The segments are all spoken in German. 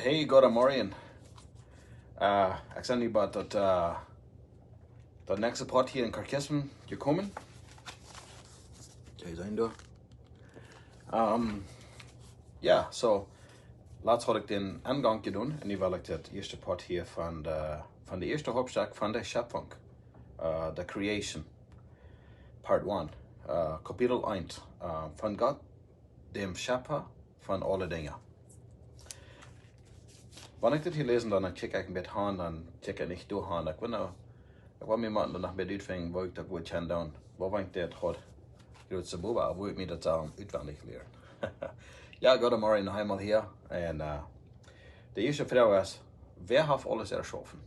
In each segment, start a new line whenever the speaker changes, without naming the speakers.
Hey, goedemorgen. Ik ben nu bij dat nächste part hier in Kathechisem gekommen. Jij zijn door. Ja, so, laatst had ik den Angang gedaan en nu wil ik het eerste part hier van de eerste hoofdstuk van de Schöpfung, the Creation, part 1, kapitel 1, van God, dem Schöpfer van alle dingen. Wanneer ik dit hier lezen, dan check ik een beetje aan, dan check ik niet door aan. Ik wil me maar nog meer uitvinden, waar ik dat goed kan doen. Waar ik dat had, grootste boven, hoe ik me dat uitwendig leren. Ja, goedemorgen nog eenmaal hier. En de eerste vraag is, wer heeft alles erschaffen?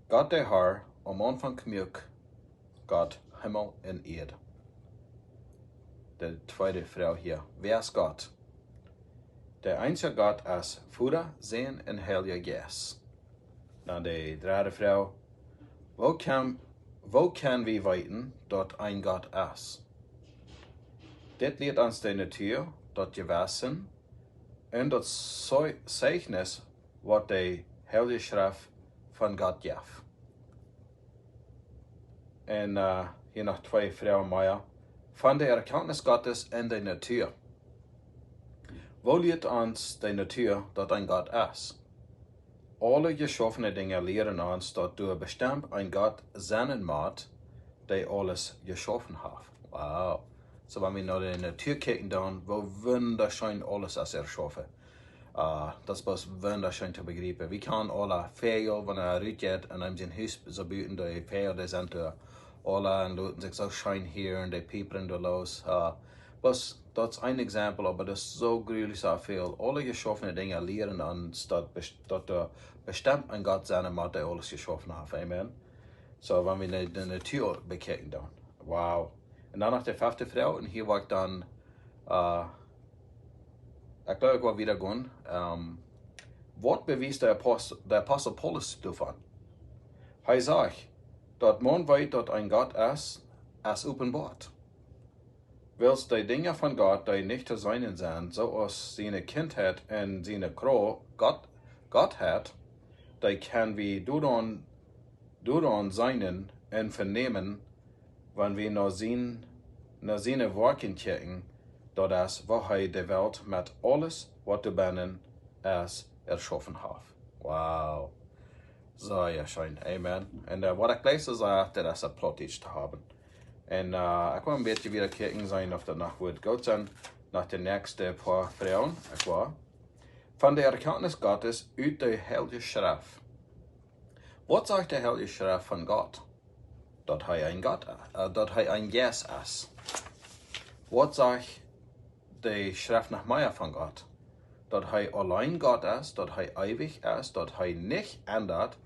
God der Herr, am Anfang gemaakt, God, Himmel en Erde. De tweede vraag hier, wer ist Gott? Der einzige Gott ist Vater, Sohn und Heiliger Geist. Dan de derde vraag, wo kan we weten dat ein Gott ist? Dit leert ons de natuur, dat gewassen en dat Zeichnis, wat de Heilige Schrift van God geeft. En hier nog twee vragen meer. Van de erkenntnis Gottes en de natuur. Wo leert ons de natuur dat ein Gott ist? Alle geschaffene Dinge lehren uns, dat door bestimmt ein Gott seinen macht, der alles geschaffen hat. Wow. So wenn wir nach der Natur kijken, dann, wo wunderschön alles ist erschaffen. Das ist wunderschön zu begreifen. Wir können alle Vögel, wenn rausgeht und in Haus so bauen, die Vögel, die sind alle und lassen sich so schön hier und die piepern da los. Das ist ein Exempel, aber das ist so gruwelig so viel. Alle geschaffene Dinge lehren uns, dass bestimmt ein Gott seine Macht, der alles geschaffen hat. Amen. So, wenn wir die Natur bekicken, dann. Wow. Und dann noch die fünfte Frau, und hier war ich dann, ich glaube, ich war wieder gehen. Was bewies der Apostel Paulus davon? Er sagt, dass man weiß, dass ein Gott ist, als offenbart. Willst die Dinge von Gott, die nicht zu sein sind, so aus seine Kindheit und seine Gott hat, die kann wir durch seinen und vernehmen, wenn wir nach seine Worten kijken, dat wo die Welt mit alles, was du binnen ist, erschaffen hat. Wow. So, ja, schön. Amen. Und was ich lese, sagt, das ist ein plautdietsch zu haben. En ik wil een beetje weer kijken zijn of dat nog goed gaat zijn. Naar de nächste paar vragen. Ik wil. Van de erkenntnis Gottes uit de Heilige Schrift. Wat zegt de Heilige Schrift van God? Dat hij een God is. Dat hij een Geest is. Wat zegt de Schrift nog meer van God? Dat hij alleen God is. Dat hij eeuwig is. Dat hij niet ändert.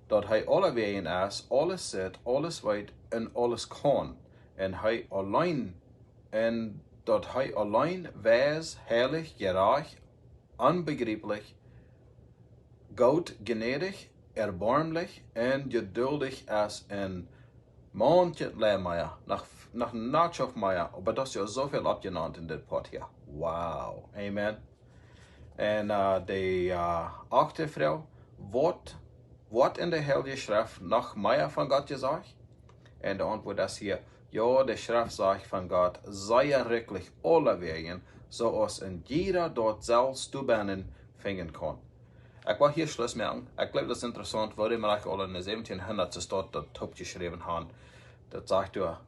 Dat hij alle wegen is, alles ziet, alles weet en alles kan. En dat hij alleen wijs, heilig, gerecht, onbegrijpelijk, goed, gnädig, erbarmelijk en geduldig is en manche leermeier, nog nachschaft meier, maar dat is ja zoveel opgenannt in dit pot hier. Wow, amen. En de achte vrouw, wat in de Heilige Schrift noch mehr von Gott gesagt? Und die Antwort ist hier, ja, die Schrift sagt von Gott, sei wirklich alle Wegen, so als in jeder dort selbst zu binnen finden kann. Ich will hier Schluss machen. Ich glaube, das ist interessant, weil wir alle in den 1700 dort das Top geschrieben haben. Das sagt ja,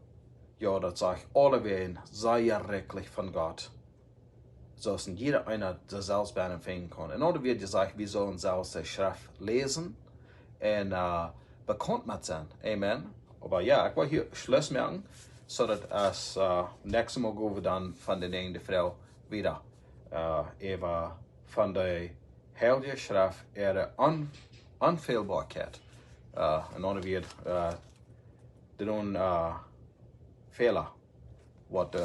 das sagt alle Wegen, sei wirklich von Gott. So als in jeder einer der selbst binnen finden kann. Und dann wird gesagt, wir sollen selbst die Schrift lesen en bekannt met zijn. Amen. Maar ja, ik wil hier Schluss maken, zodat als nächstes Mal gaan we dan van de ene vrouw weer even van de Heilige Schrift ihre Unfehlbarkeit. En dan weer de doen Fehler, wat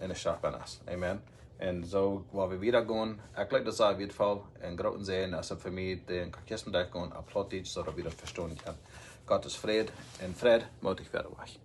in de Schrift is. Amen. En zo waar we weer gaan, ik denk dat in ieder geval een grote zijn, als voor mij de Kathechismus gaan, een plautdietsch, zodat we dat verstaan kunnen. Gottes Friede und Friede, mutig werden weg.